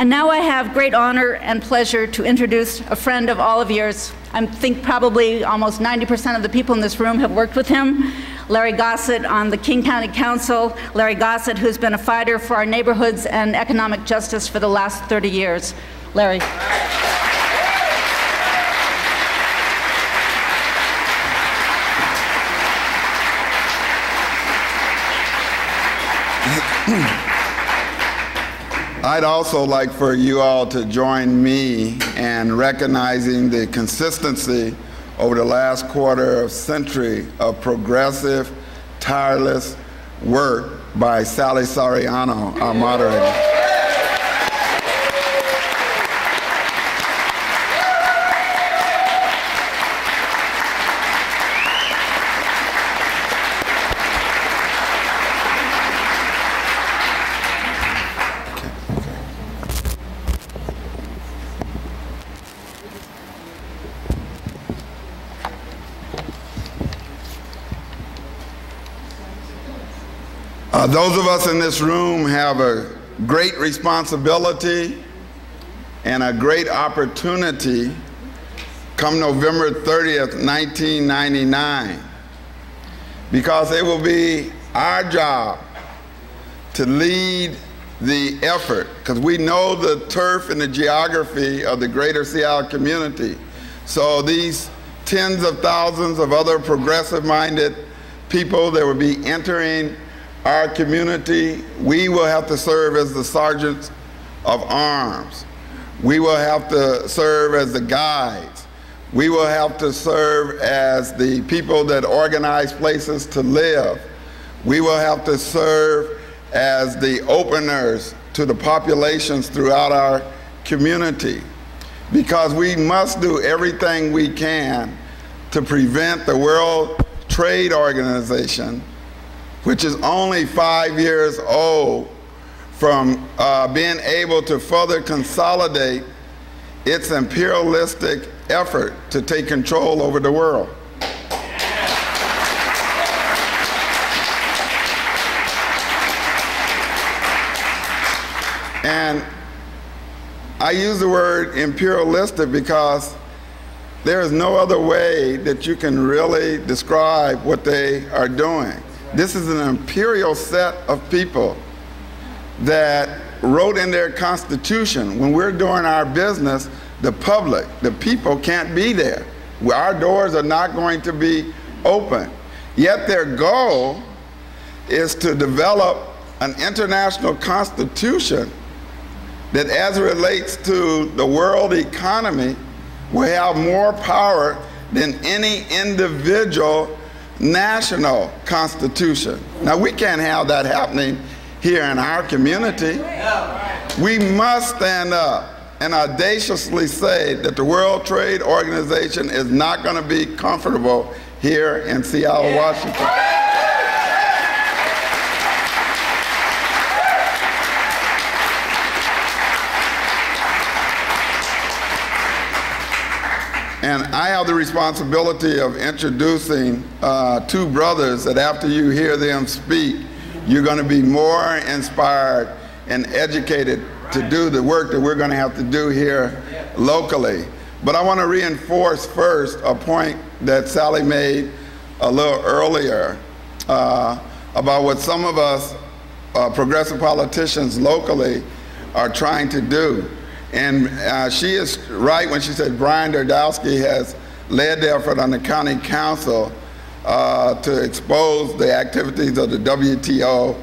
And now I have great honor and pleasure to introduce a friend of all of yours. I think probably almost 90% of the people in this room have worked with him. Larry Gossett on the King County Council. Larry Gossett, who's been a fighter for our neighborhoods and economic justice for the last 30 years. Larry. I'd also like for you all to join me in recognizing the consistency over the last quarter century of progressive, tireless work by Sally Soriano, our moderator. Those of us in this room have a great responsibility and a great opportunity come November 30th, 1999, because it will be our job to lead the effort, because we know the turf and the geography of the greater Seattle community. So these tens of thousands of other progressive-minded people that will be entering our community, we will have to serve as the sergeants of arms. We will have to serve as the guides. We will have to serve as the people that organize places to live. We will have to serve as the openers to the populations throughout our community, because we must do everything we can to prevent the World Trade Organization, which is only 5 years old, from being able to further consolidate its imperialistic effort to take control over the world. And I use the word imperialistic because there is no other way that you can really describe what they are doing. This is an imperial set of people that wrote in their constitution, when we're doing our business, the public, the people can't be there. Our doors are not going to be open. Yet their goal is to develop an international constitution that, as it relates to the world economy, will have more power than any individual national constitution. Now, we can't have that happening here in our community. We must stand up and audaciously say that the World Trade Organization is not going to be comfortable here in Seattle, Washington. And I have the responsibility of introducing two brothers that after you hear them speak, you're going to be more inspired and educated to do the work that we're going to have to do here locally. But I want to reinforce first a point that Sally made a little earlier about what some of us progressive politicians locally are trying to do. And she is right when she said Bryan has led the effort on the county council to expose the activities of the WTO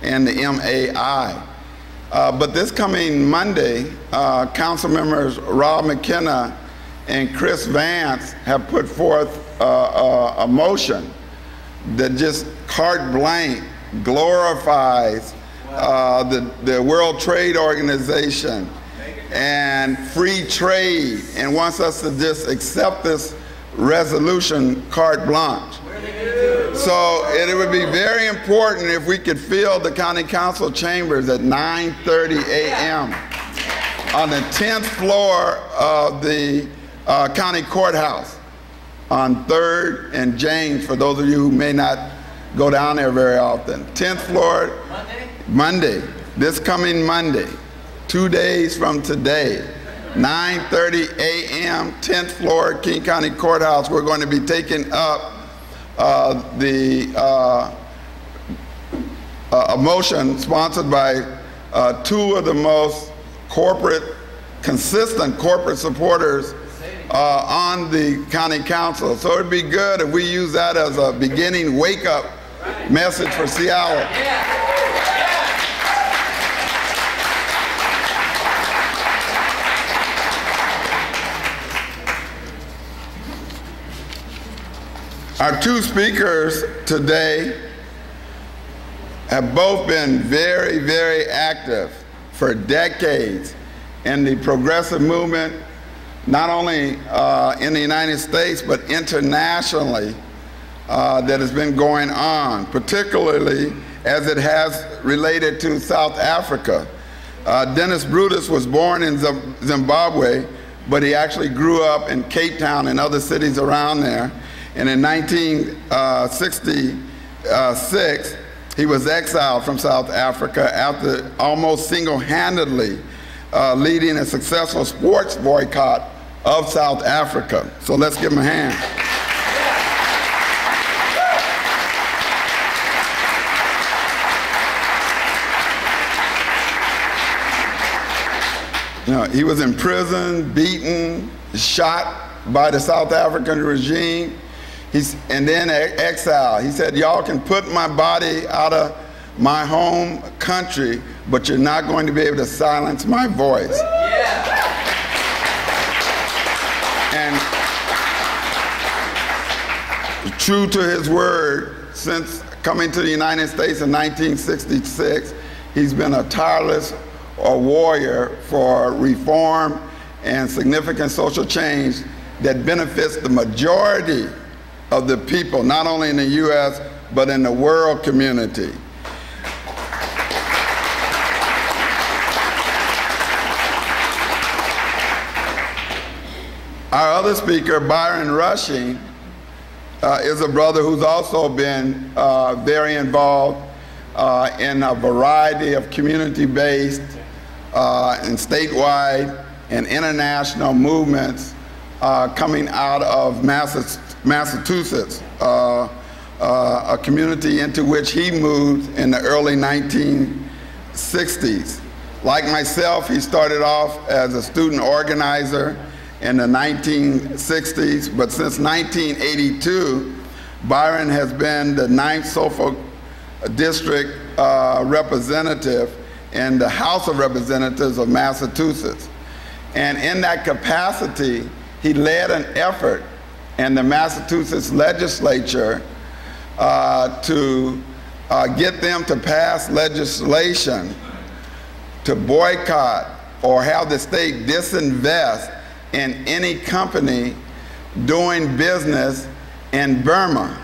and the MAI. But this coming Monday, council members Rob McKenna and Chris Vance have put forth a motion that just carte blanche glorifies the World Trade Organization and free trade, and wants us to just accept this resolution carte blanche. So it would be very important if we could fill the county council chambers at 9:30 a.m. on the 10th floor of the county courthouse on 3rd and James, for those of you who may not go down there very often. 10th floor, Monday, this coming Monday. 2 days from today, 9:30 a.m., 10th floor, King County Courthouse. We're going to be taking up a motion sponsored by two of the most consistent corporate supporters on the county council. So it'd be good if we use that as a beginning wake-up message for Seattle. Our two speakers today have both been very, very active for decades in the progressive movement, not only in the United States, but internationally, that has been going on, particularly as it has related to South Africa. Dennis Brutus was born in Zimbabwe, but he actually grew up in Cape Town and other cities around there. And in 1966, he was exiled from South Africa after almost single-handedly leading a successful sports boycott of South Africa. So let's give him a hand. You know, he was imprisoned, beaten, shot by the South African regime. And then exile. He said, y'all can put my body out of my home country, but you're not going to be able to silence my voice. Yeah. And true to his word, since coming to the United States in 1966, he's been a tireless warrior for reform and significant social change that benefits the majority of the people, not only in the U.S., but in the world community. Our other speaker, Bryan Rushing, is a brother who's also been very involved in a variety of community-based and statewide and international movements coming out of Massachusetts, a community into which he moved in the early 1960s. Like myself, he started off as a student organizer in the 1960s, but since 1982, Bryon has been the 9th Suffolk District representative in the House of Representatives of Massachusetts. And in that capacity, he led an effort in the Massachusetts Legislature to get them to pass legislation to boycott or have the state disinvest in any company doing business in Burma.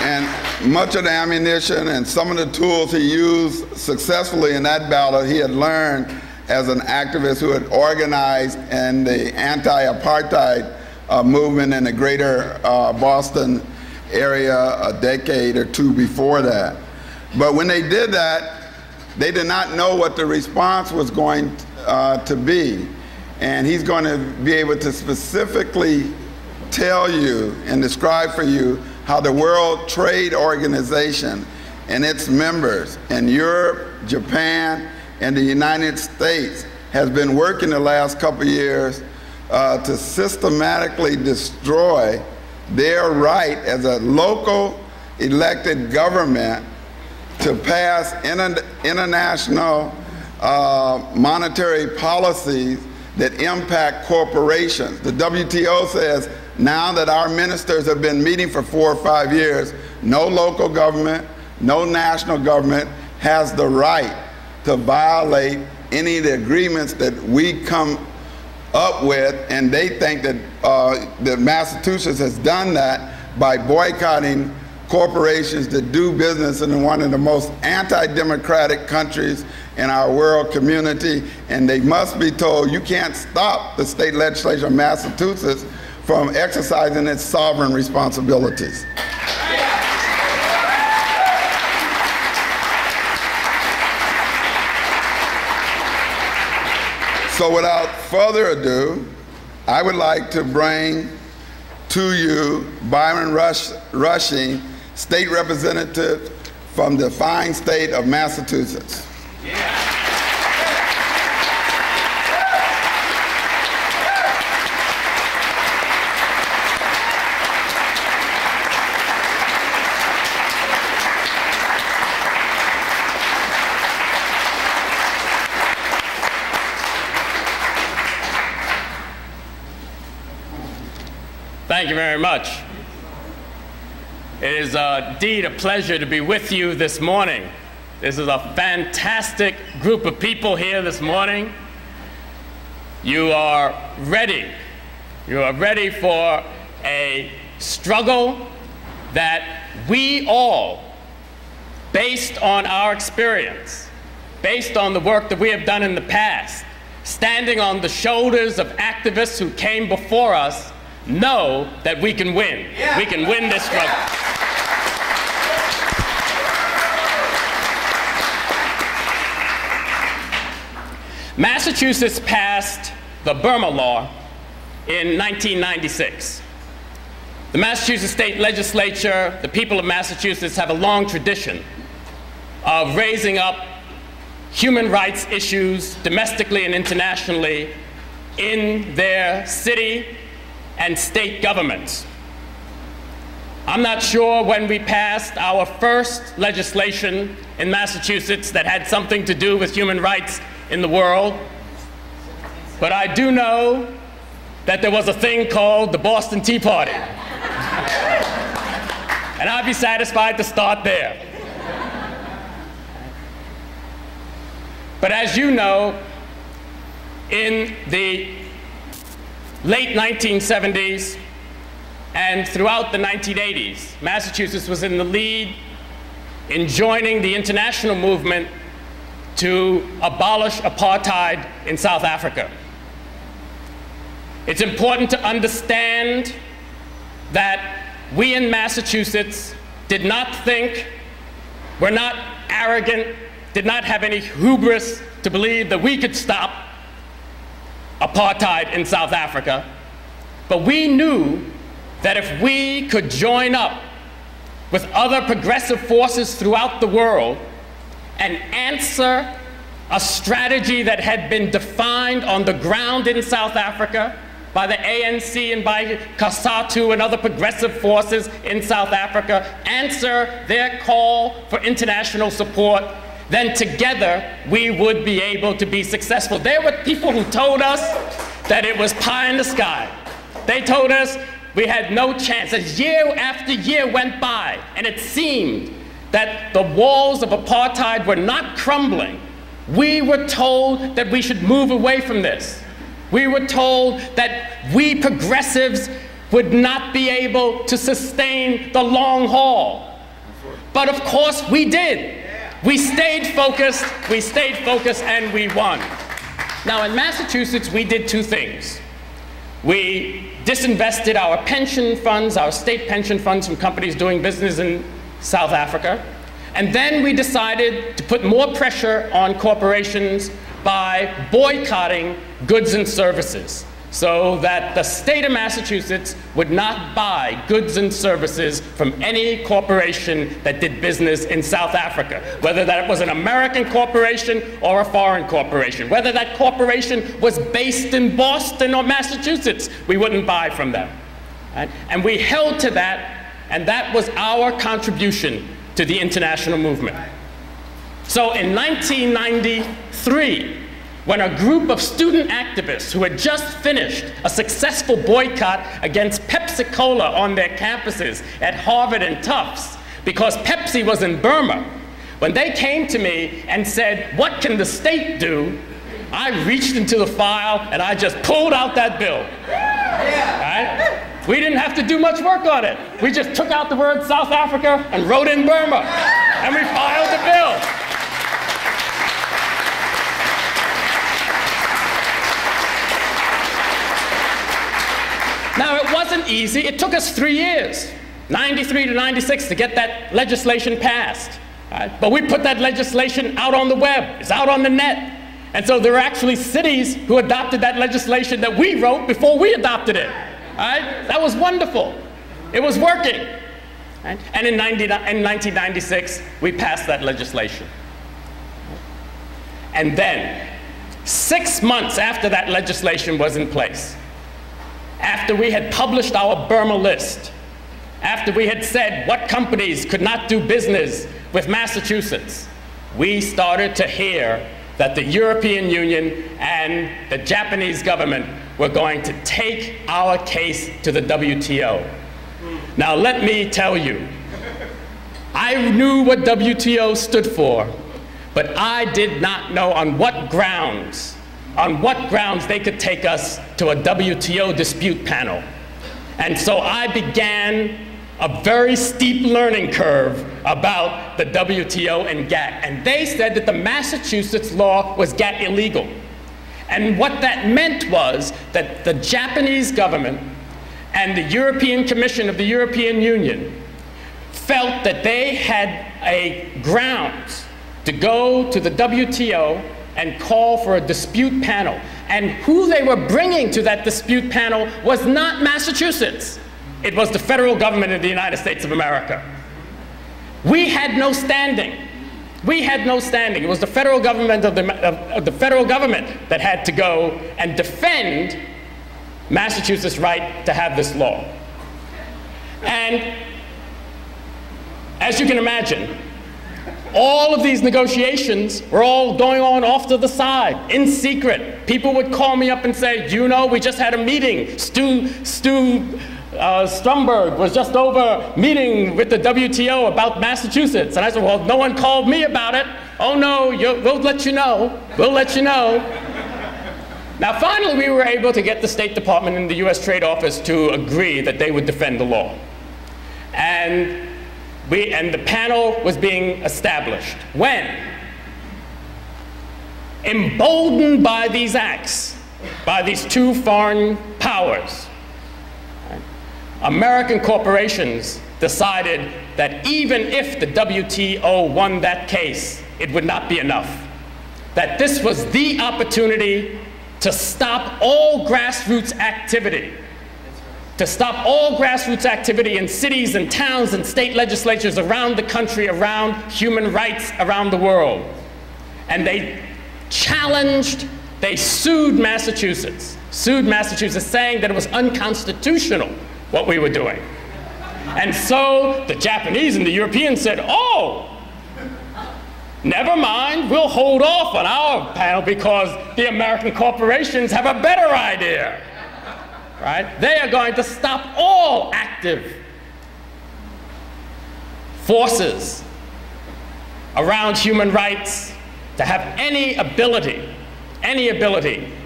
And much of the ammunition and some of the tools he used successfully in that battle, he had learned as an activist who had organized in the anti-apartheid movement in the greater Boston area a decade or two before that. But when they did that, they did not know what the response was going to be. And he's going to be able to specifically tell you and describe for you how the World Trade Organization and its members in Europe, Japan, and the United States has been working the last couple of years to systematically destroy their right as a local elected government to pass international monetary policies that impact corporations. The WTO says now that our ministers have been meeting for 4 or 5 years, no local government, no national government has the right to violate any of the agreements that we come up with, and they think that that Massachusetts has done that by boycotting corporations that do business in one of the most anti-democratic countries in our world community, and they must be told you can't stop the state legislature of Massachusetts from exercising its sovereign responsibilities. So without further ado, I would like to bring to you Bryan Rushing, State Representative from the fine state of Massachusetts. Yeah. Thank you very much. It is indeed a pleasure to be with you this morning. This is a fantastic group of people here this morning. You are ready. You are ready for a struggle that we all, based on our experience, based on the work that we have done in the past, standing on the shoulders of activists who came before us, know that we can win. Yeah. We can win this struggle. Massachusetts passed the Burma Law in 1996. The Massachusetts State Legislature, the people of Massachusetts, have a long tradition of raising up human rights issues domestically and internationally in their city and state governments. I'm not sure when we passed our first legislation in Massachusetts that had something to do with human rights in the world, but I do know that there was a thing called the Boston Tea Party. And I'd be satisfied to start there. But as you know, in the late 1970s and throughout the 1980s, Massachusetts was in the lead in joining the international movement to abolish apartheid in South Africa. It's important to understand that we in Massachusetts did not think, were not arrogant, did not have any hubris to believe that we could stop apartheid in South Africa, but we knew that if we could join up with other progressive forces throughout the world and answer a strategy that had been defined on the ground in South Africa by the ANC and by COSATU and other progressive forces in South Africa, answer their call for international support, then together we would be able to be successful. There were people who told us that it was pie in the sky. They told us we had no chance. As year after year went by, and it seemed that the walls of apartheid were not crumbling, we were told that we should move away from this. We were told that we progressives would not be able to sustain the long haul. But of course we did. We stayed focused, and we won. Now in Massachusetts, we did two things. We disinvested our pension funds, our state pension funds from companies doing business in South Africa. And then we decided to put more pressure on corporations by boycotting goods and services, so that the state of Massachusetts would not buy goods and services from any corporation that did business in South Africa, whether that was an American corporation or a foreign corporation. Whether that corporation was based in Boston or Massachusetts, we wouldn't buy from them. Right? And we held to that, and that was our contribution to the international movement. So in 1993, when a group of student activists who had just finished a successful boycott against Pepsi-Cola on their campuses at Harvard and Tufts, because Pepsi was in Burma, when they came to me and said, what can the state do? I reached into the file and I just pulled out that bill. Right? We didn't have to do much work on it. We just took out the word South Africa and wrote in Burma, and we filed the bill. Now, it wasn't easy. It took us 3 years, 93 to 96, to get that legislation passed. Right? But we put that legislation out on the web. It's out on the net. And so there were actually cities who adopted that legislation that we wrote before we adopted it. All right? That was wonderful. It was working. Right? And in 1996, we passed that legislation. And then, 6 months after that legislation was in place, after we had published our Burma list, after we had said what companies could not do business with Massachusetts, we started to hear that the European Union and the Japanese government were going to take our case to the WTO. Now let me tell you, I knew what WTO stood for, but I did not know on what grounds they could take us to a WTO dispute panel. And so I began a very steep learning curve about the WTO and GATT. And they said that the Massachusetts law was GATT illegal. And what that meant was that the Japanese government and the European Commission of the European Union felt that they had a grounds to go to the WTO and call for a dispute panel. And who they were bringing to that dispute panel was not Massachusetts. It was the federal government of the United States of America. We had no standing. We had no standing. It was the federal government of the federal government that had to go and defend Massachusetts' right to have this law. And as you can imagine, all of these negotiations were all going on off to the side, in secret. People would call me up and say, you know, we just had a meeting. Stu Stromberg was just over meeting with the WTO about Massachusetts. And I said, well, no one called me about it. Oh no, we'll let you know. We'll let you know. Now finally we were able to get the State Department and the US Trade Office to agree that they would defend the law. And the panel was being established. When? Emboldened by these acts, by these two foreign powers, American corporations decided that even if the WTO won that case, it would not be enough. That this was the opportunity to stop all grassroots activity. To stop all grassroots activity in cities and towns and state legislatures around the country, around human rights around the world. And they challenged, they sued Massachusetts saying that it was unconstitutional what we were doing. And so the Japanese and the Europeans said, oh, never mind, we'll hold off on our panel because the American corporations have a better idea. Right? They are going to stop all active forces around human rights to have any ability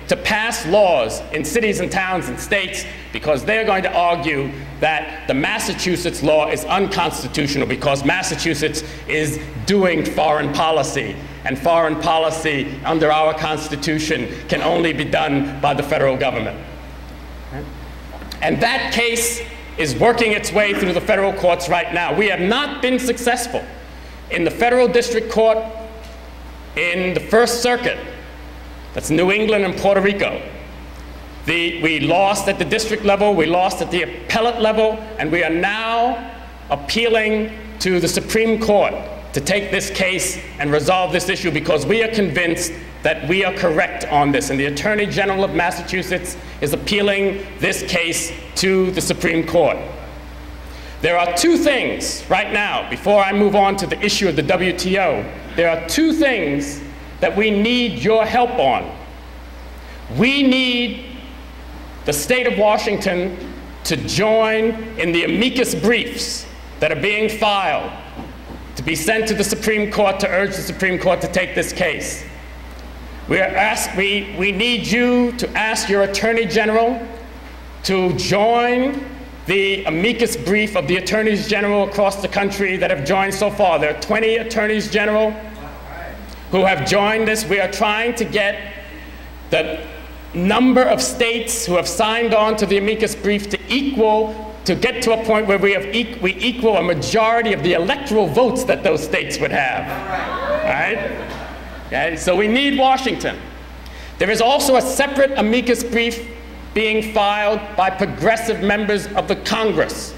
to pass laws in cities and towns and states, because they're going to argue that the Massachusetts law is unconstitutional because Massachusetts is doing foreign policy, and foreign policy under our Constitution can only be done by the federal government. And that case is working its way through the federal courts right now. We have not been successful in the federal district court in the First Circuit. That's New England and Puerto Rico. We lost at the district level, we lost at the appellate level, and we are now appealing to the Supreme Court to take this case and resolve this issue because we are convinced that we are correct on this. And the Attorney General of Massachusetts is appealing this case to the Supreme Court. There are two things right now, before I move on to the issue of the WTO, there are two things that we need your help on. We need the state of Washington to join in the amicus briefs that are being filed to be sent to the Supreme Court to urge the Supreme Court to take this case. We need you to ask your Attorney General to join the amicus brief of the Attorneys General across the country that have joined so far. There are 20 Attorneys General who have joined this. We are trying to get the number of states who have signed on to the amicus brief to get to a point where we equal a majority of the electoral votes that those states would have. All right? Okay? So we need Washington. There is also a separate amicus brief being filed by progressive members of the Congress,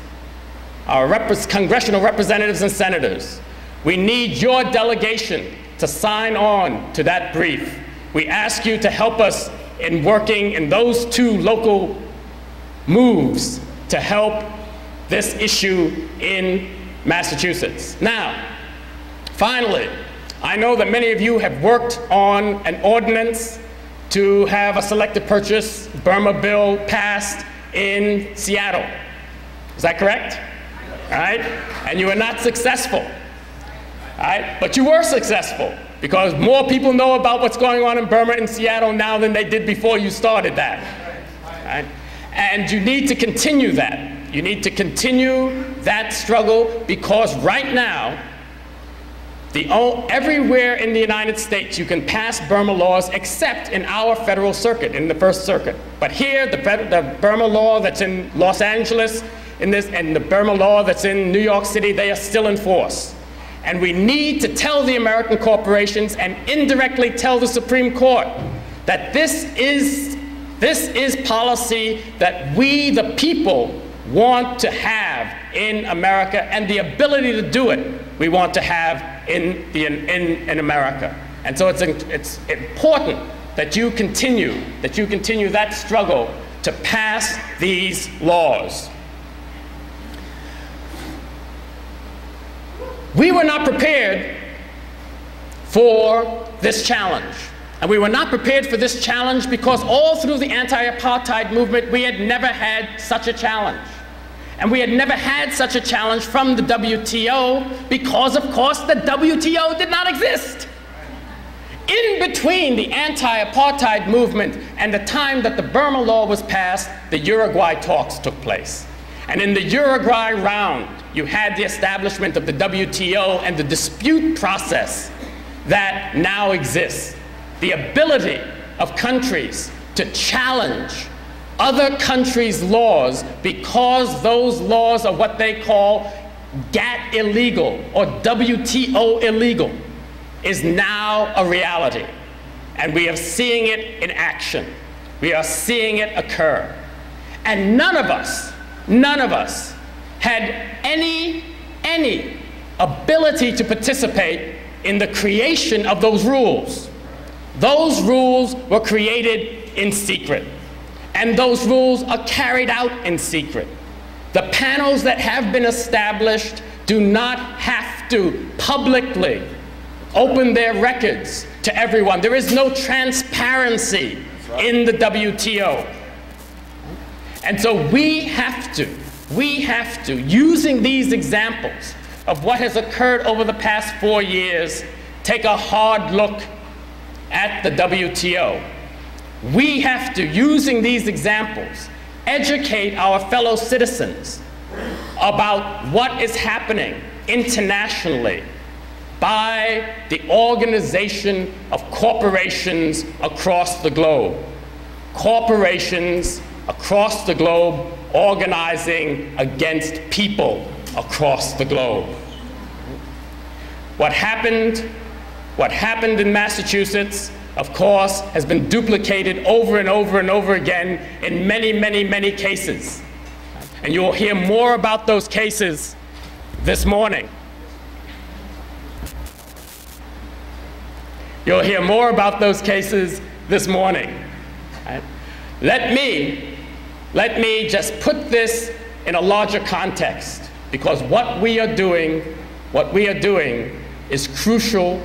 our congressional representatives and senators. We need your delegation to sign on to that brief. We ask you to help us in working in those two local moves to help this issue in Massachusetts. Now, finally, I know that many of you have worked on an ordinance to have a selective purchase Burma bill passed in Seattle. Is that correct? All right? And you were not successful. All right? But you were successful because more people know about what's going on in Burma and Seattle now than they did before you started that. All right? And you need to continue that. You need to continue that struggle because right now, everywhere in the United States you can pass Burma laws except in our federal circuit, in the First Circuit. But here, the Burma law that's in Los Angeles and the Burma law that's in New York City, they are still in force. And we need to tell the American corporations and indirectly tell the Supreme Court that this is policy that we, the people, want to have in America, and the ability to do it we want to have in America. And so it's important that you continue that struggle to pass these laws. We were not prepared for this challenge. And we were not prepared for this challenge because all through the anti-apartheid movement, we had never had such a challenge. And we had never had such a challenge from the WTO because, of course, the WTO did not exist. In between the anti-apartheid movement and the time that the Burma law was passed, the Uruguay talks took place. And in the Uruguay round, you had the establishment of the WTO and the dispute process that now exists. The ability of countries to challenge other countries' laws because those laws are what they call GATT illegal or WTO illegal is now a reality. And we are seeing it in action. We are seeing it occur. And none of us had any ability to participate in the creation of those rules. Those rules were created in secret, and those rules are carried out in secret. The panels that have been established do not have to publicly open their records to everyone. There is no transparency in the WTO. And so we have to, using these examples of what has occurred over the past 4 years, take a hard look at the WTO. We have to, using these examples, educate our fellow citizens about what is happening internationally by the organization of corporations across the globe. Corporations across the globe organizing against people across the globe. What happened in Massachusetts, of course, has been duplicated over and over and over again in many, many, many cases. And you will hear more about those cases this morning. You'll hear more about those cases this morning. Right? Let me just put this in a larger context, because what we are doing is crucial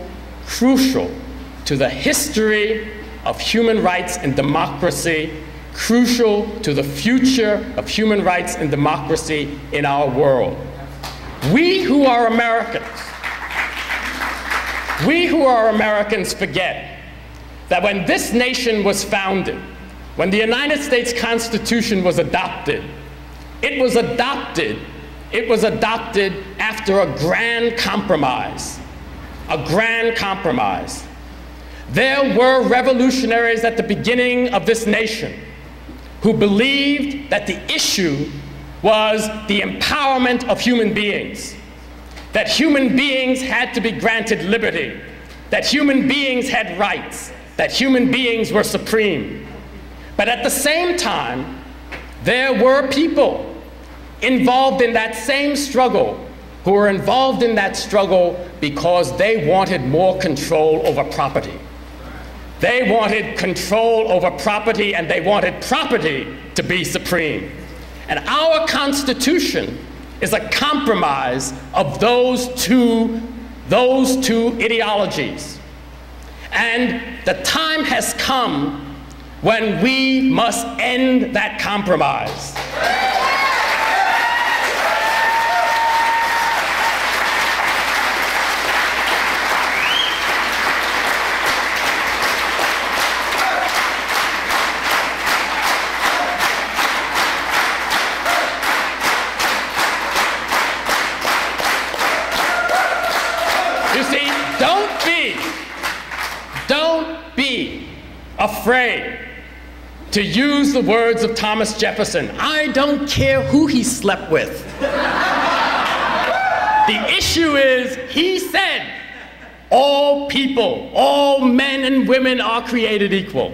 to the history of human rights and democracy, crucial to the future of human rights and democracy in our world. We who are Americans forget that when this nation was founded, when the United States Constitution was adopted, it was adopted after a grand compromise. A grand compromise. There were revolutionaries at the beginning of this nation who believed that the issue was the empowerment of human beings, that human beings had to be granted liberty, that human beings had rights, that human beings were supreme. But at the same time, there were people involved in that same struggle who were involved in that struggle because they wanted more control over property. They wanted control over property, and they wanted property to be supreme. And our Constitution is a compromise of those two ideologies. And the time has come when we must end that compromise. You see, don't be afraid to use the words of Thomas Jefferson. I don't care who he slept with. The issue is, he said, all people, all men and women are created equal.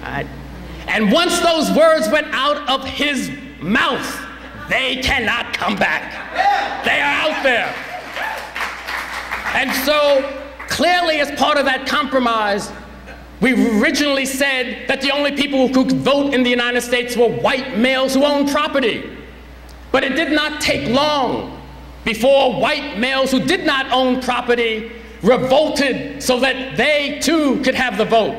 Right? And once those words went out of his mouth, they cannot come back. They are out there. And so, clearly, as part of that compromise, we originally said that the only people who could vote in the United States were white males who owned property. But it did not take long before white males who did not own property revolted so that they too could have the vote.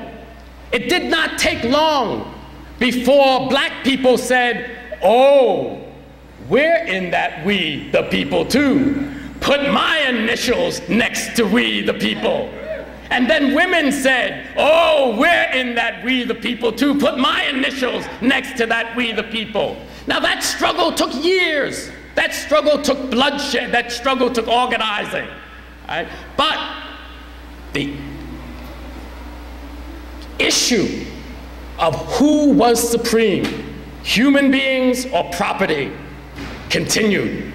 It did not take long before black people said, oh, we're in that we the people too. Put my initials next to we the people. And then women said, oh, we're in that we the people too. Put my initials next to that we the people. Now that struggle took years. That struggle took bloodshed. That struggle took organizing. Right? But the issue of who was supreme, human beings or property, continued.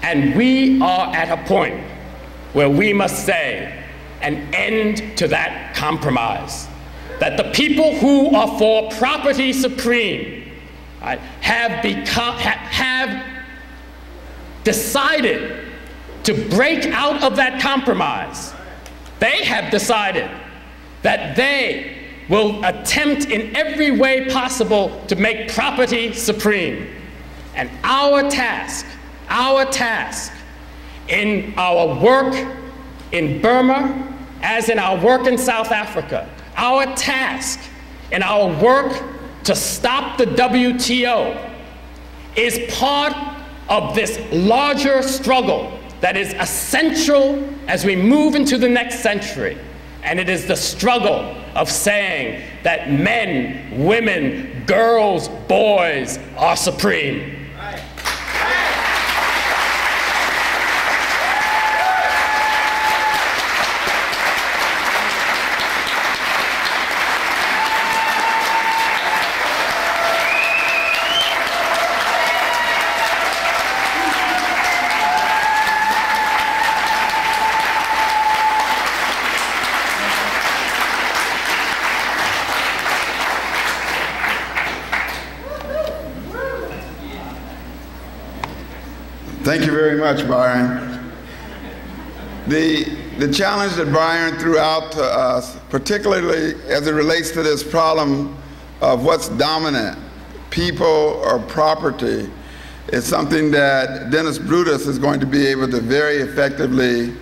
And we are at a point where we must say an end to that compromise. That the people who are for property supreme, right, have decided to break out of that compromise. They have decided that they will attempt in every way possible to make property supreme. And our task in our work in Burma, as in our work in South Africa, our task in our work to stop the WTO is part of this larger struggle that is essential as we move into the next century. And it is the struggle of saying that men, women, girls, boys are supreme. Thank you very much, Bryan. The challenge that Bryan threw out to us, particularly as it relates to this problem of what's dominant, people or property, is something that Dennis Brutus is going to be able to very effectively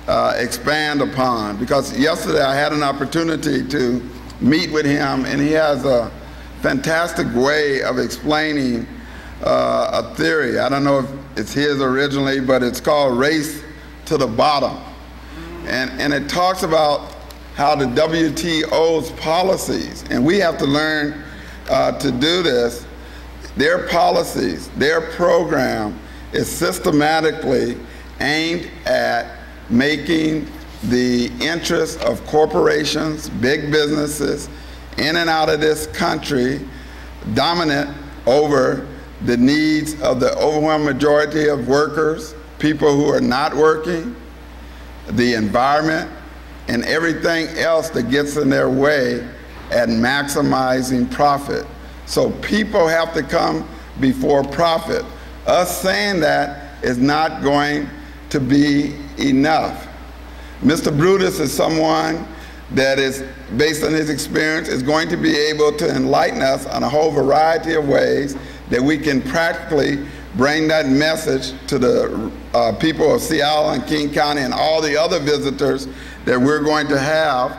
expand upon. Because yesterday I had an opportunity to meet with him, and he has a fantastic way of explaining a theory. I don't know if it's his originally, but it's called Race to the Bottom. And it talks about how the WTO's policies, and we have to learn to do this, their policies, their program is systematically aimed at making the interests of corporations, big businesses, in and out of this country dominant over the needs of the overwhelming majority of workers, people who are not working, the environment, and everything else that gets in their way at maximizing profit. So people have to come before profit. Us saying that is not going to be enough. Mr. Brutus is someone that is, based on his experience, is going to be able to enlighten us on a whole variety of ways that we can practically bring that message to the people of Seattle and King County and all the other visitors that we're going to have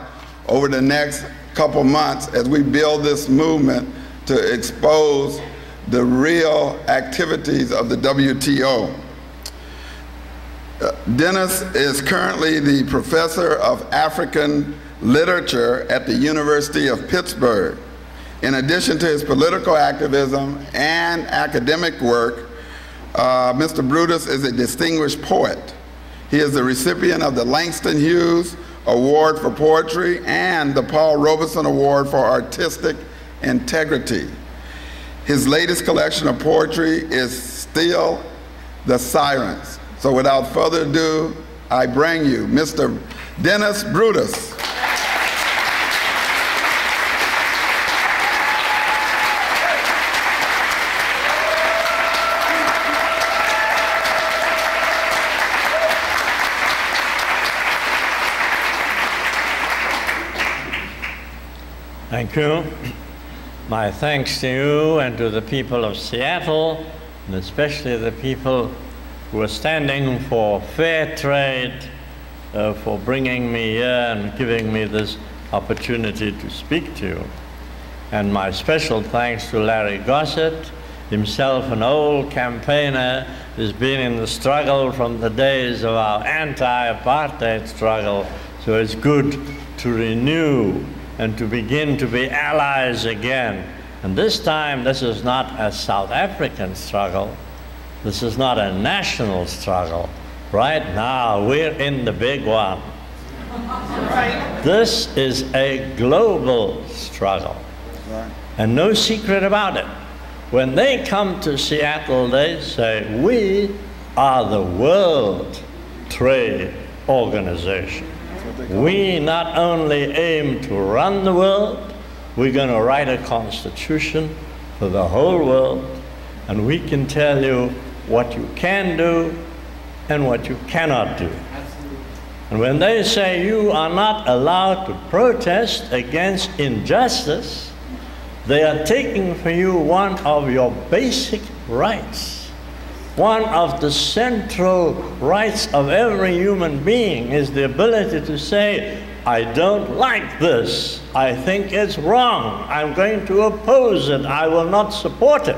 over the next couple months as we build this movement to expose the real activities of the WTO. Dennis is currently the professor of African literature at the University of Pittsburgh. In addition to his political activism and academic work, Mr. Brutus is a distinguished poet. He is the recipient of the Langston Hughes Award for Poetry and the Paul Robeson Award for Artistic Integrity. His latest collection of poetry is Still the Sirens. So without further ado, I bring you Mr. Dennis Brutus. Thank you. My thanks to you and to the people of Seattle, and especially the people who are standing for fair trade, for bringing me here and giving me this opportunity to speak to you. And my special thanks to Larry Gossett, himself an old campaigner, who's been in the struggle from the days of our anti-apartheid struggle, so it's good to renew and to begin to be allies again. And this time, this is not a South African struggle. This is not a national struggle. Right now, we're in the big one. This is a global struggle. And no secret about it. When they come to Seattle, they say, we are the World Trade Organization. We not only aim to run the world, we're going to write a constitution for the whole world, and we can tell you what you can do and what you cannot do. And when they say you are not allowed to protest against injustice, they are taking for you one of your basic rights. One of the central rights of every human being is the ability to say, I don't like this. I think it's wrong. I'm going to oppose it. I will not support it.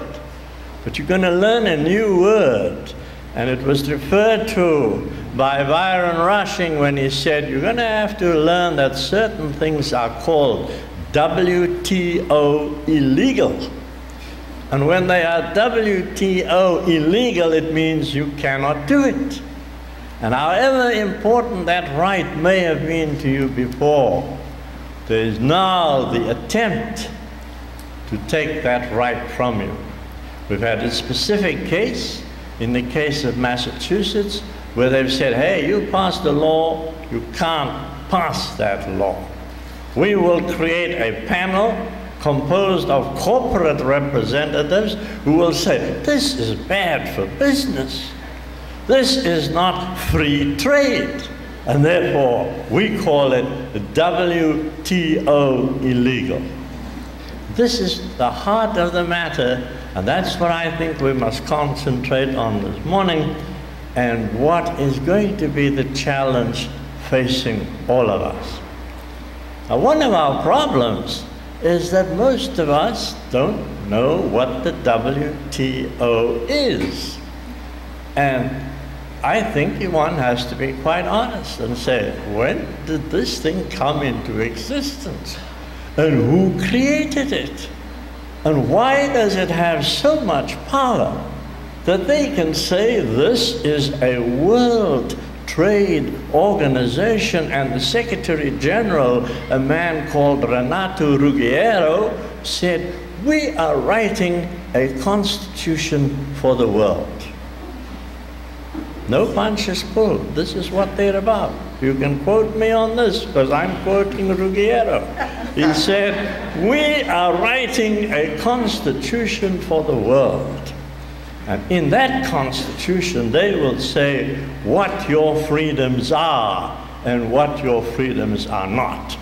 But you're going to learn a new word. And it was referred to by Bryan Rushing when he said, you're going to have to learn that certain things are called WTO illegal. And when they are WTO illegal, it means you cannot do it. And however important that right may have been to you before, there is now the attempt to take that right from you. We've had a specific case, in the case of Massachusetts, where they've said, hey, you passed a law, you can't pass that law. We will create a panel composed of corporate representatives who will say, this is bad for business. This is not free trade. And therefore, we call it WTO illegal. This is the heart of the matter, and that's what I think we must concentrate on this morning, and what is going to be the challenge facing all of us. Now, one of our problems is that most of us don't know what the WTO is. And I think one has to be quite honest and say, when did this thing come into existence? And who created it? And why does it have so much power that they can say this is a world trade organization? And the Secretary General, a man called Renato Ruggiero, said, we are writing a constitution for the world. No punches pulled. This is what they're about. You can quote me on this, because I'm quoting Ruggiero. He said, we are writing a constitution for the world. And in that constitution, they will say what your freedoms are and what your freedoms are not.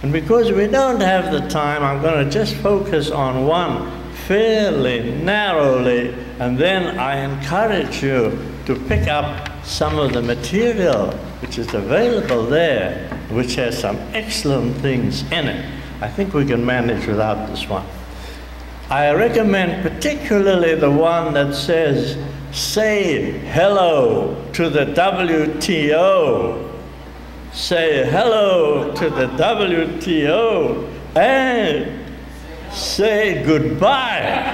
And because we don't have the time, I'm going to just focus on one fairly narrowly, and then I encourage you to pick up some of the material which is available there, which has some excellent things in it. I think we can manage without this one. I recommend particularly the one that says, say hello to the WTO. Say hello to the WTO and say goodbye.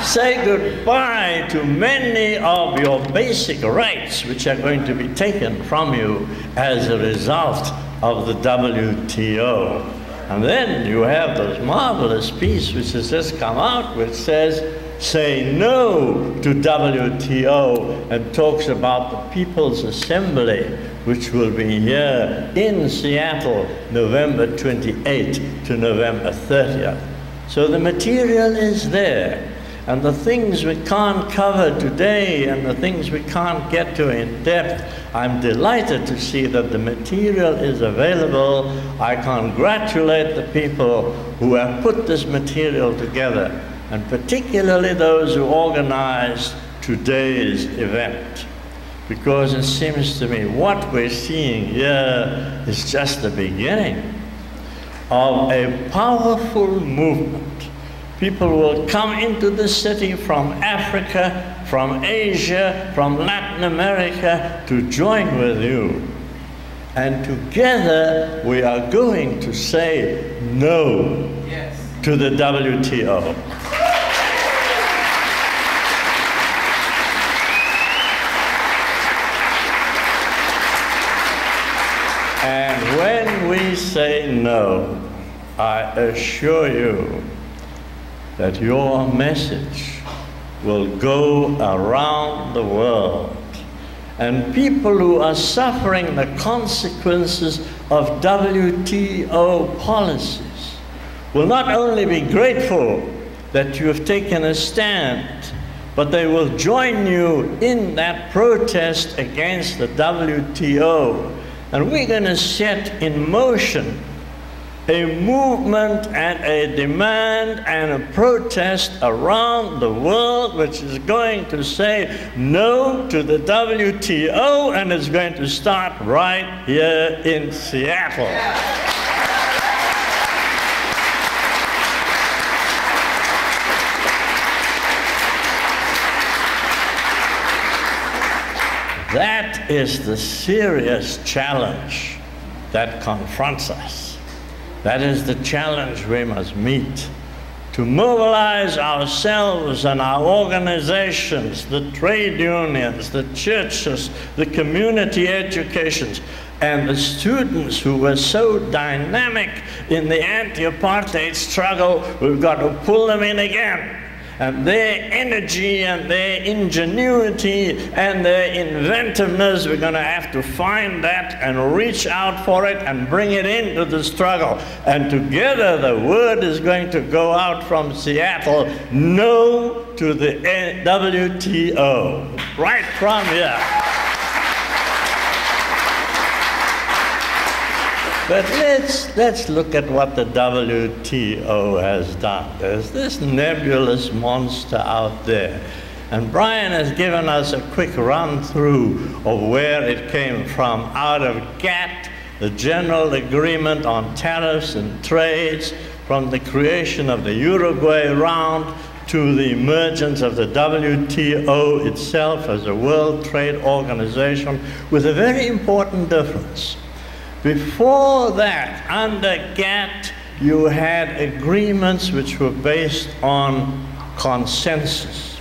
Say goodbye to many of your basic rights which are going to be taken from you as a result of the WTO. And then you have this marvelous piece which has just come out which says, say no to WTO, and talks about the People's Assembly, which will be here in Seattle, November 28th to November 30th. So the material is there. And the things we can't cover today and the things we can't get to in depth, I'm delighted to see that the material is available. I congratulate the people who have put this material together, and particularly those who organized today's event. Because it seems to me what we're seeing here is just the beginning of a powerful movement. People will come into the city from Africa, from Asia, from Latin America to join with you. And together we are going to say no to the WTO. And when we say no, I assure you that your message will go around the world. And people who are suffering the consequences of WTO policies will not only be grateful that you have taken a stand, but they will join you in that protest against the WTO. And we're going to set in motion a movement and a demand and a protest around the world which is going to say no to the WTO, and it's going to start right here in Seattle. That is the serious challenge that confronts us. That is the challenge we must meet, to mobilize ourselves and our organizations, the trade unions, the churches, the community educations, and the students who were so dynamic in the anti-apartheid struggle. We've got to pull them in again. And their energy and their ingenuity and their inventiveness, we're going to have to find that and reach out for it and bring it into the struggle. And together the word is going to go out from Seattle, no to the WTO, right from here. But let's look at what the WTO has done. There's this nebulous monster out there. And Bryan has given us a quick run-through of where it came from. Out of GATT, the General Agreement on Tariffs and Trades, from the creation of the Uruguay Round to the emergence of the WTO itself as a World Trade Organization, with a very important difference. Before that, under GATT, you had agreements which were based on consensus.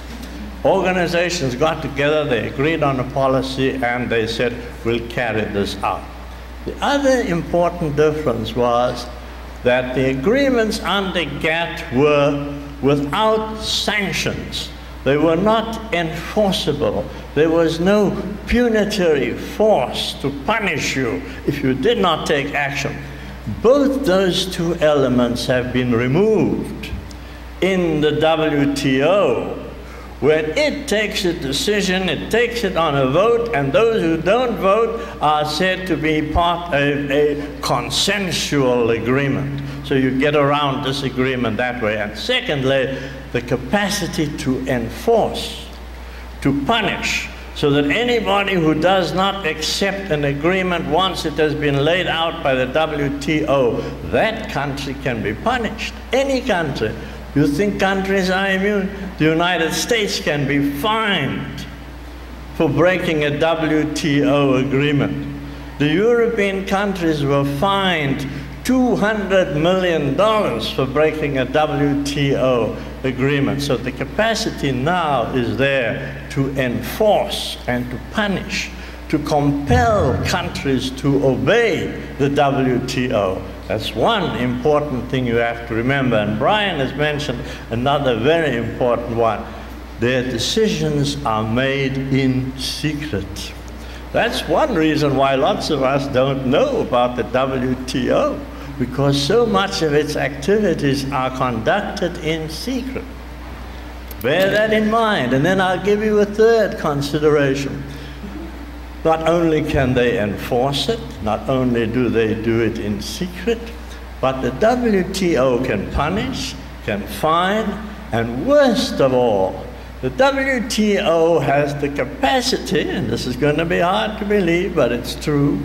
Organizations got together, they agreed on a policy, and they said, we'll carry this out. The other important difference was that the agreements under GATT were without sanctions. They were not enforceable. There was no punitive force to punish you if you did not take action. Both those two elements have been removed in the WTO. When it takes a decision, it takes it on a vote, and those who don't vote are said to be part of a consensual agreement. So you get around disagreement that way. And secondly, the capacity to enforce, to punish, so that anybody who does not accept an agreement once it has been laid out by the WTO, that country can be punished. Any country. You think countries are immune? The United States can be fined for breaking a WTO agreement. The European countries were fined $200 million for breaking a WTO agreement. So the capacity now is there to enforce and to punish, to compel countries to obey the WTO. That's one important thing you have to remember. And Bryan has mentioned another very important one. Their decisions are made in secret. That's one reason why lots of us don't know about the WTO, because so much of its activities are conducted in secret. Bear that in mind. And then I'll give you a third consideration. Not only can they enforce it, not only do they do it in secret, but the WTO can punish, can fine, and worst of all, the WTO has the capacity, and this is going to be hard to believe, but it's true,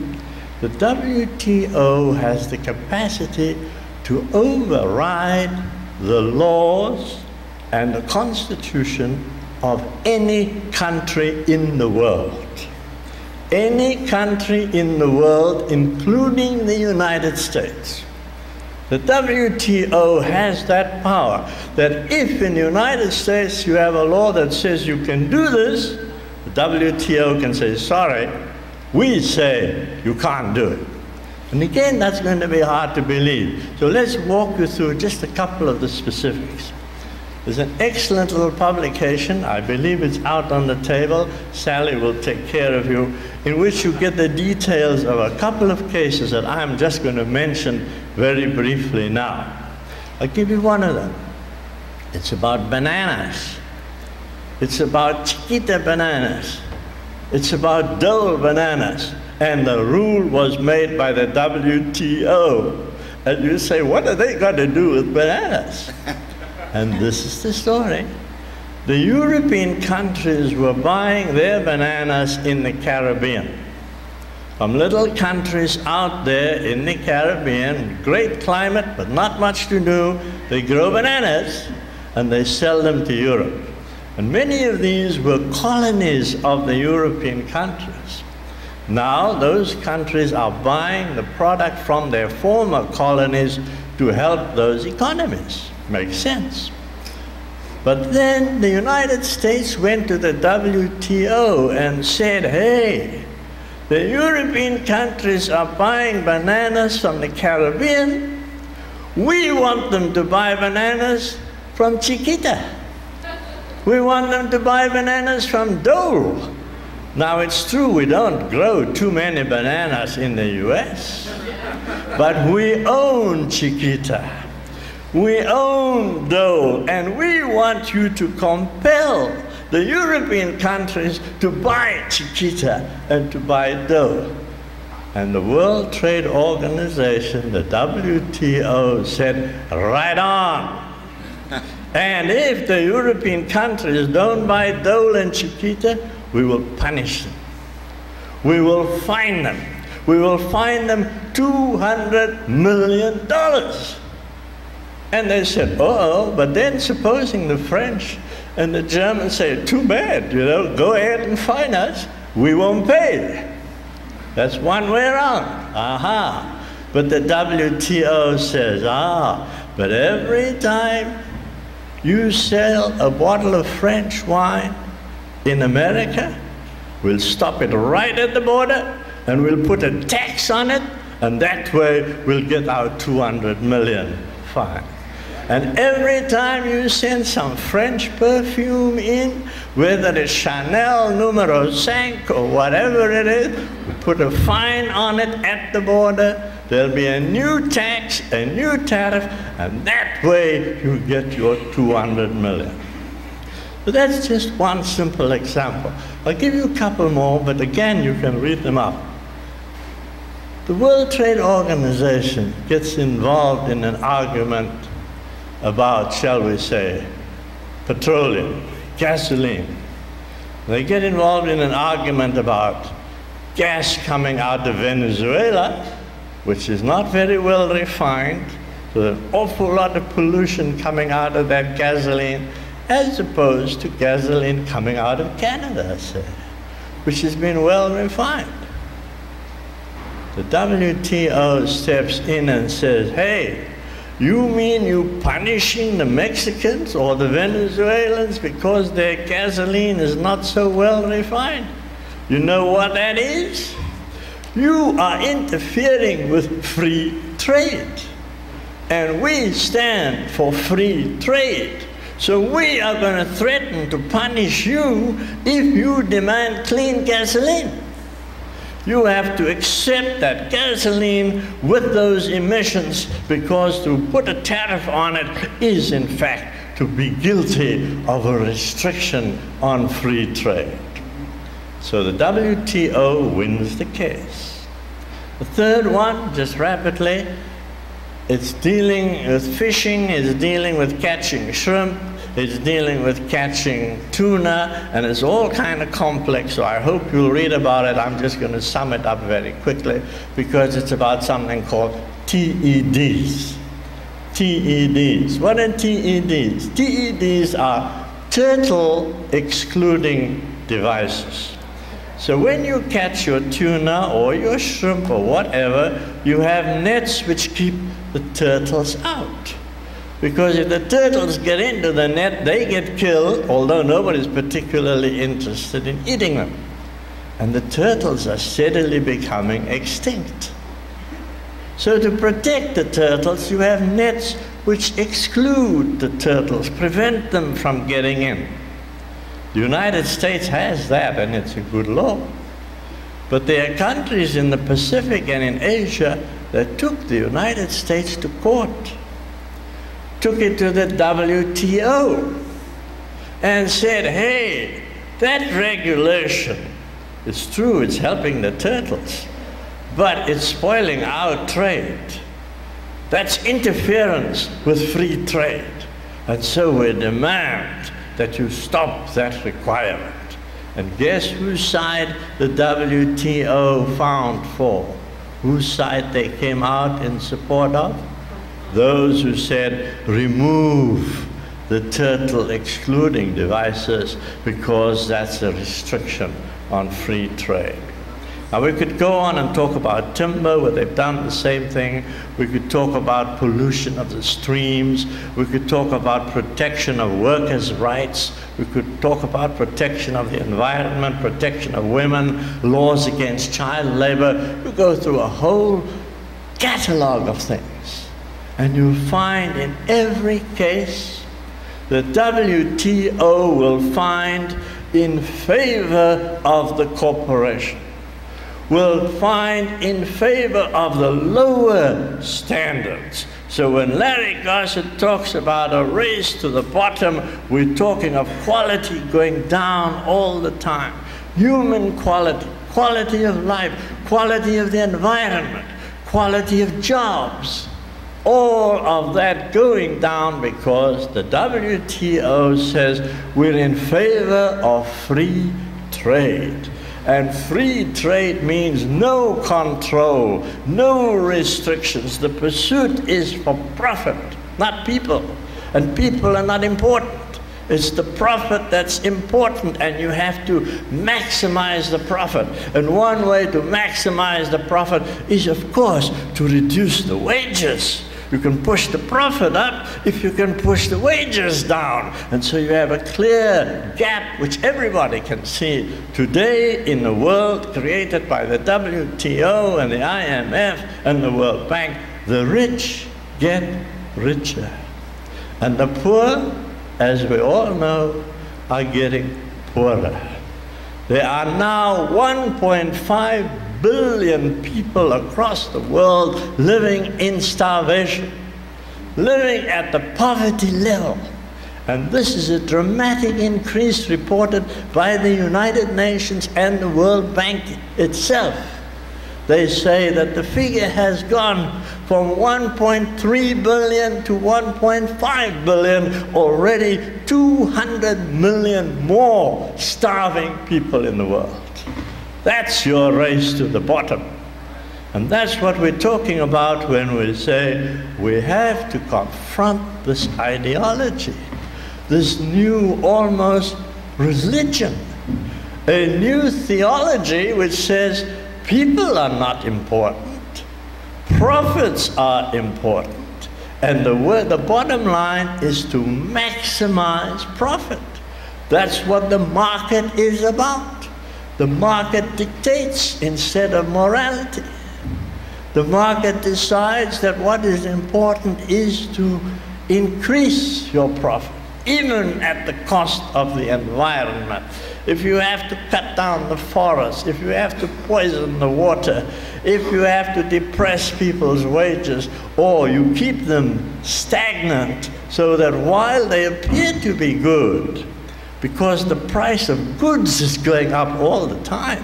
the WTO has the capacity to override the laws and the constitution of any country in the world. Any country in the world, including the United States. The WTO has that power, that if in the United States you have a law that says you can do this, the WTO can say, sorry, we say you can't do it. And again, that's going to be hard to believe. So let's walk you through just a couple of the specifics. There's an excellent little publication, I believe it's out on the table, Sally will take care of you, in which you get the details of a couple of cases that I'm just going to mention very briefly now. I'll give you one of them. It's about bananas. It's about Chiquita bananas. It's about Dole bananas. And the rule was made by the WTO. And you say, what are they got to do with bananas? And this is the story. The European countries were buying their bananas in the Caribbean. From little countries out there in the Caribbean, great climate, but not much to do. They grow bananas and they sell them to Europe. And many of these were colonies of the European countries. Now those countries are buying the product from their former colonies to help those economies. Makes sense. But then the United States went to the WTO and said, hey, the European countries are buying bananas from the Caribbean. We want them to buy bananas from Chiquita. We want them to buy bananas from Dole. Now it's true we don't grow too many bananas in the US, but we own Chiquita. We own Dole, and we want you to compel the European countries to buy Chiquita and to buy Dole. And the World Trade Organization, the WTO, said, right on. And if the European countries don't buy Dole and Chiquita, we will punish them. We will fine them. We will fine them $200 million. And they said, uh-oh, but then supposing the French and the Germans say, too bad, you know, go ahead and fine us, we won't pay. That's one way around. Aha. But the WTO says, but every time you sell a bottle of French wine in America, we'll stop it right at the border and we'll put a tax on it, and that way we'll get our $200 million fine. And every time you send some French perfume in, whether it's Chanel numero 5 or whatever it is, we put a fine on it at the border. There'll be a new tax, a new tariff, and that way you get your 200 million. So that's just one simple example. I'll give you a couple more, but again, you can read them up. The World Trade Organization gets involved in an argument about, shall we say, petroleum, gasoline. They get involved in an argument about gas coming out of Venezuela, which is not very well refined. There's an awful lot of pollution coming out of that gasoline, as opposed to gasoline coming out of Canada, say, which has been well refined. The WTO steps in and says, hey, you mean you punishing the Mexicans or the Venezuelans because their gasoline is not so well refined? You know what that is? You are interfering with free trade. And we stand for free trade. So we are going to threaten to punish you if you demand clean gasoline. You have to accept that gasoline with those emissions, because to put a tariff on it is in fact to be guilty of a restriction on free trade. So the WTO wins the case. The third one, just rapidly, it's dealing with fishing, it's dealing with catching shrimp, it's dealing with catching tuna, and it's all kind of complex, so I hope you'll read about it. I'm just going to sum it up very quickly, because it's about something called TEDs. TEDs. What are TEDs? TEDs are turtle excluding devices. So when you catch your tuna or your shrimp or whatever, you have nets which keep the turtles out. Because if the turtles get into the net, they get killed, although nobody's particularly interested in eating them. And the turtles are steadily becoming extinct. So to protect the turtles, you have nets which exclude the turtles, prevent them from getting in. The United States has that, and it's a good law. But there are countries in the Pacific and in Asia that took the United States to court, took it to the WTO, and said, hey, that regulation, it's true, it's helping the turtles, but it's spoiling our trade. That's interference with free trade. And so we demand that you stop that requirement. And guess whose side the WTO found for? Whose side they came out in support of? Those who said, remove the turtle excluding devices, because that's a restriction on free trade. Now we could go on and talk about timber, where they've done the same thing. We could talk about pollution of the streams. We could talk about protection of workers' rights. We could talk about protection of the environment, protection of women, laws against child labor. You go through a whole catalog of things. And you'll find in every case, the WTO will find in favor of the corporation, will find in favor of the lower standards. So when Larry Gossett talks about a race to the bottom, we're talking of quality going down all the time. Human quality, quality of life, quality of the environment, quality of jobs. All of that going down because the WTO says we're in favor of free trade. And free trade means no control, no restrictions. The pursuit is for profit, not people. And people are not important. It's the profit that's important, and you have to maximize the profit. And one way to maximize the profit is, of course, to reduce the wages. You can push the profit up if you can push the wages down. And so you have a clear gap which everybody can see. Today in the world created by the WTO and the IMF and the World Bank, the rich get richer. And the poor, as we all know, are getting poorer. There are now 1.5 billion people across the world living in starvation, living at the poverty level. And this is a dramatic increase reported by the United Nations and the World Bank itself. They say that the figure has gone from 1.3 billion to 1.5 billion, already 200 million more starving people in the world. That's your race to the bottom. And that's what we're talking about when we say we have to confront this ideology, this new almost religion, a new theology which says people are not important, profits are important, and the bottom line is to maximize profit. That's what the market is about. The market dictates instead of morality. The market decides that what is important is to increase your profit, even at the cost of the environment. If you have to cut down the forest, if you have to poison the water, if you have to depress people's wages, or you keep them stagnant so that while they appear to be good, because the price of goods is going up all the time,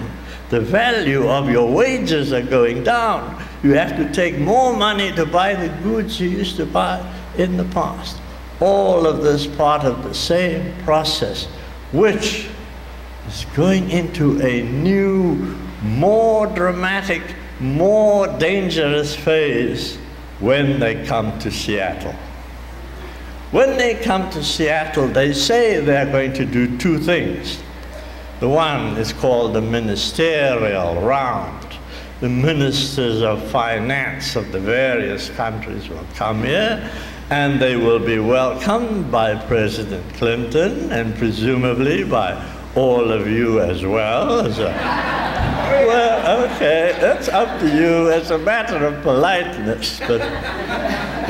the value of your wages are going down. You have to take more money to buy the goods you used to buy in the past. All of this part of the same process, which is going into a new, more dramatic, more dangerous phase when they come to Seattle. When they come to Seattle, they say they're going to do two things. The one is called the ministerial round. The ministers of finance of the various countries will come here, and they will be welcomed by President Clinton and presumably by all of you as well. Well, okay, that's up to you as a matter of politeness. But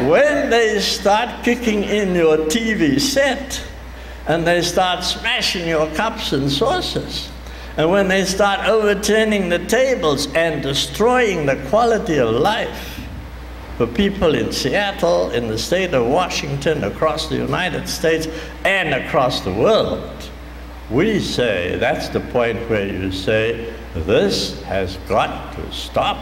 when they start kicking in your TV set, and they start smashing your cups and saucers, and when they start overturning the tables and destroying the quality of life for people in Seattle, in the state of Washington, across the United States, and across the world, we say, that's the point where you say, this has got to stop.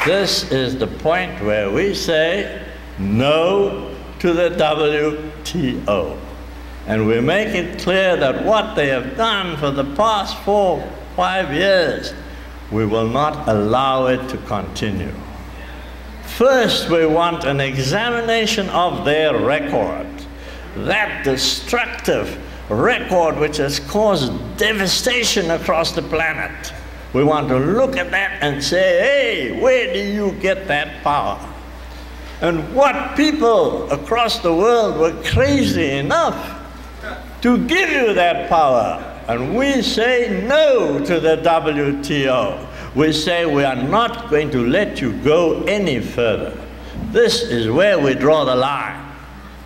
This is the point where we say no to the WTO. And we make it clear that what they have done for the past 4-5 years, we will not allow it to continue. First, we want an examination of their record, that destructive record which has caused devastation across the planet. We want to look at that and say, hey, where do you get that power? And what people across the world were crazy enough to give you that power? And we say no to the WTO. We say we are not going to let you go any further. This is where we draw the line.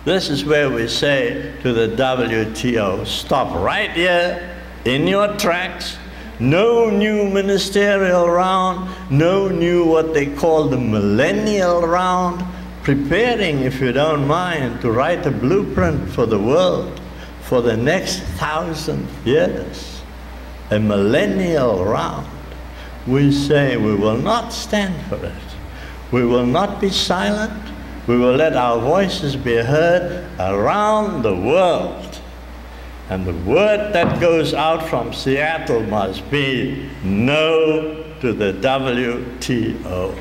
This is where we say to the WTO, stop right here in your tracks. No new ministerial round, no new what they call the millennial round, preparing, if you don't mind, to write a blueprint for the world for the next 1,000 years. A millennial round. We say we will not stand for it. We will not be silent. We will let our voices be heard around the world. And the word that goes out from Seattle must be no to the WTO.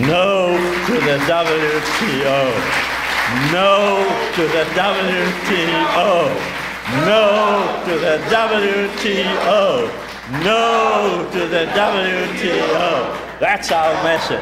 No to the WTO. No to the WTO. No to the WTO. No to the WTO. That's our message.